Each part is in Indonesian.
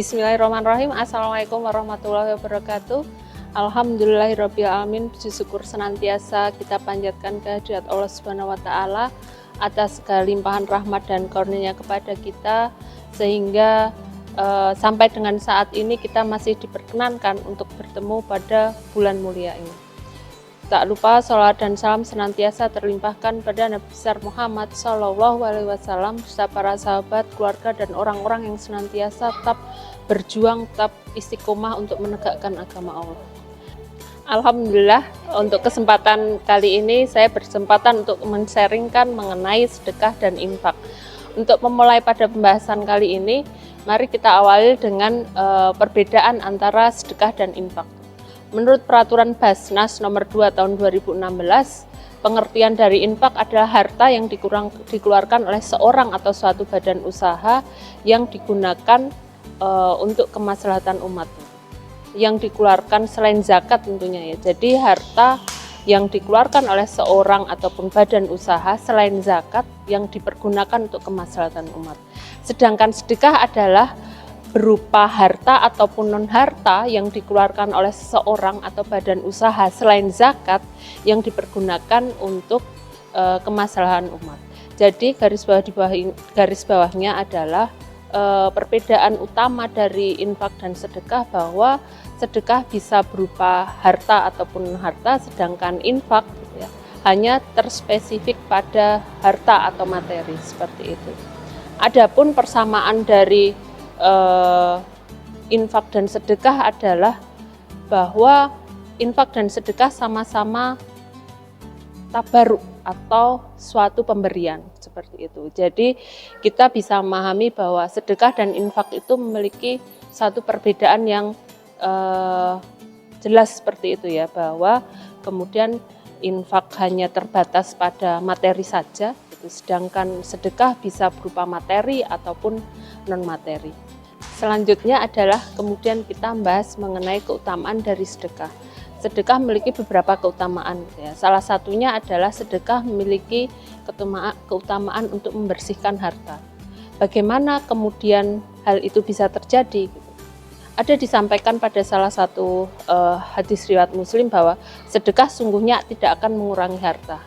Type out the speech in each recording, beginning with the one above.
Bismillahirrahmanirrahim. Assalamualaikum warahmatullahi wabarakatuh. Alhamdulillahirabbil alamin. Puji syukur senantiasa kita panjatkan kehadirat Allah Subhanahu wa taala atas segala limpahan rahmat dan karunia kepada kita, sehingga sampai dengan saat ini kita masih diperkenankan untuk bertemu pada bulan mulia ini. Tak lupa sholawat dan salam senantiasa terlimpahkan pada Nabi besar Muhammad SAW beserta para sahabat, keluarga, dan orang-orang yang senantiasa tetap berjuang, tetap istiqomah untuk menegakkan agama Allah. Alhamdulillah, untuk kesempatan kali ini saya berkesempatan untuk men-sharingkan mengenai sedekah dan infak. Untuk memulai pada pembahasan kali ini, mari kita awali dengan perbedaan antara sedekah dan infak. Menurut peraturan Basnas nomor 2 tahun 2016, pengertian dari infak adalah harta yang dikeluarkan oleh seorang atau suatu badan usaha yang digunakan untuk kemaslahatan umat. Yang dikeluarkan selain zakat tentunya ya. Jadi harta yang dikeluarkan oleh seorang ataupun badan usaha selain zakat yang dipergunakan untuk kemaslahatan umat. Sedangkan sedekah adalah berupa harta ataupun non-harta yang dikeluarkan oleh seseorang atau badan usaha selain zakat yang dipergunakan untuk kemaslahatan umat. Jadi garis bawahnya adalah perbedaan utama dari infak dan sedekah, bahwa sedekah bisa berupa harta ataupun non-harta, sedangkan infak ya, hanya terspesifik pada harta atau materi seperti itu. Adapun persamaan dari infak dan sedekah adalah bahwa infak dan sedekah sama-sama tabaruk atau suatu pemberian seperti itu. Jadi kita bisa memahami bahwa sedekah dan infak itu memiliki satu perbedaan yang jelas seperti itu ya, bahwa kemudian infak hanya terbatas pada materi saja, sedangkan sedekah bisa berupa materi ataupun non-materi. Selanjutnya adalah kemudian kita membahas mengenai keutamaan dari sedekah. Sedekah memiliki beberapa keutamaan ya. Salah satunya adalah sedekah memiliki keutamaan untuk membersihkan harta. Bagaimana kemudian hal itu bisa terjadi? Ada disampaikan pada salah satu hadis riwayat Muslim bahwa sedekah sungguhnya tidak akan mengurangi harta.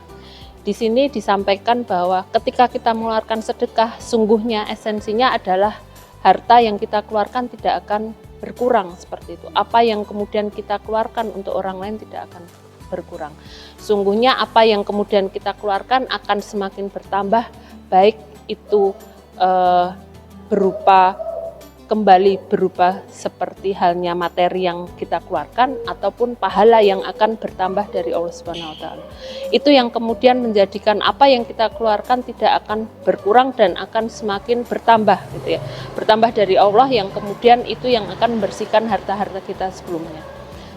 Di sini disampaikan bahwa ketika kita mengeluarkan sedekah, sungguhnya esensinya adalah harta yang kita keluarkan tidak akan berkurang seperti itu. Apa yang kemudian kita keluarkan untuk orang lain tidak akan berkurang. Sungguhnya apa yang kemudian kita keluarkan akan semakin bertambah, baik itu kembali berupa seperti halnya materi yang kita keluarkan ataupun pahala yang akan bertambah dari Allah Subhanahu wa taala. Itu yang kemudian menjadikan apa yang kita keluarkan tidak akan berkurang dan akan semakin bertambah gitu ya. Bertambah dari Allah yang kemudian itu yang akan membersihkan harta-harta kita sebelumnya.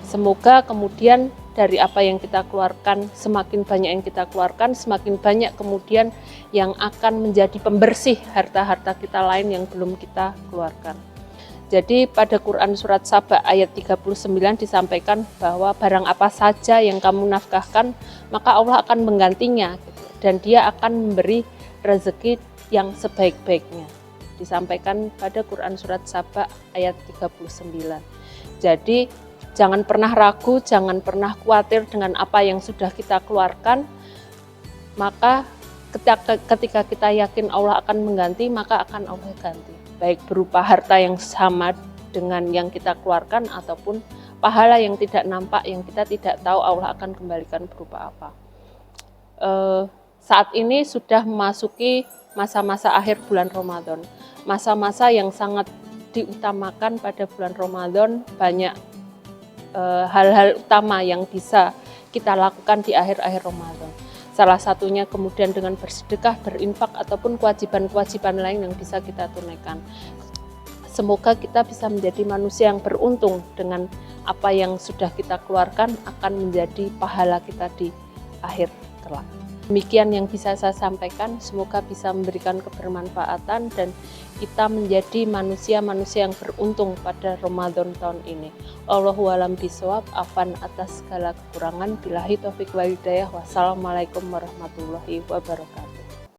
Semoga kemudian dari apa yang kita keluarkan, semakin banyak yang kita keluarkan, semakin banyak kemudian yang akan menjadi pembersih harta-harta kita lain yang belum kita keluarkan. Jadi pada Quran surat Saba ayat 39 disampaikan bahwa barang apa saja yang kamu nafkahkan, maka Allah akan menggantinya dan Dia akan memberi rezeki yang sebaik-baiknya. Disampaikan pada Quran surat Saba ayat 39. Jadi jangan pernah ragu, jangan pernah khawatir dengan apa yang sudah kita keluarkan. Maka ketika kita yakin Allah akan mengganti, maka akan Allah ganti. Baik berupa harta yang sama dengan yang kita keluarkan ataupun pahala yang tidak nampak, yang kita tidak tahu Allah akan kembalikan berupa apa. Saat ini sudah memasuki masa-masa akhir bulan Ramadan. Masa-masa yang sangat diutamakan pada bulan Ramadan, banyak hal-hal utama yang bisa kita lakukan di akhir-akhir Ramadan. Salah satunya kemudian dengan bersedekah, berinfak, ataupun kewajiban-kewajiban lain yang bisa kita tunaikan. Semoga kita bisa menjadi manusia yang beruntung dengan apa yang sudah kita keluarkan akan menjadi pahala kita di akhir kelak. Demikian yang bisa saya sampaikan, semoga bisa memberikan kebermanfaatan dan kita menjadi manusia-manusia yang beruntung pada Ramadan tahun ini. Allahu a'lam bishawab, afwan atas segala kekurangan. Billahi taufik wal hidayah. Wassalamualaikum warahmatullahi wabarakatuh.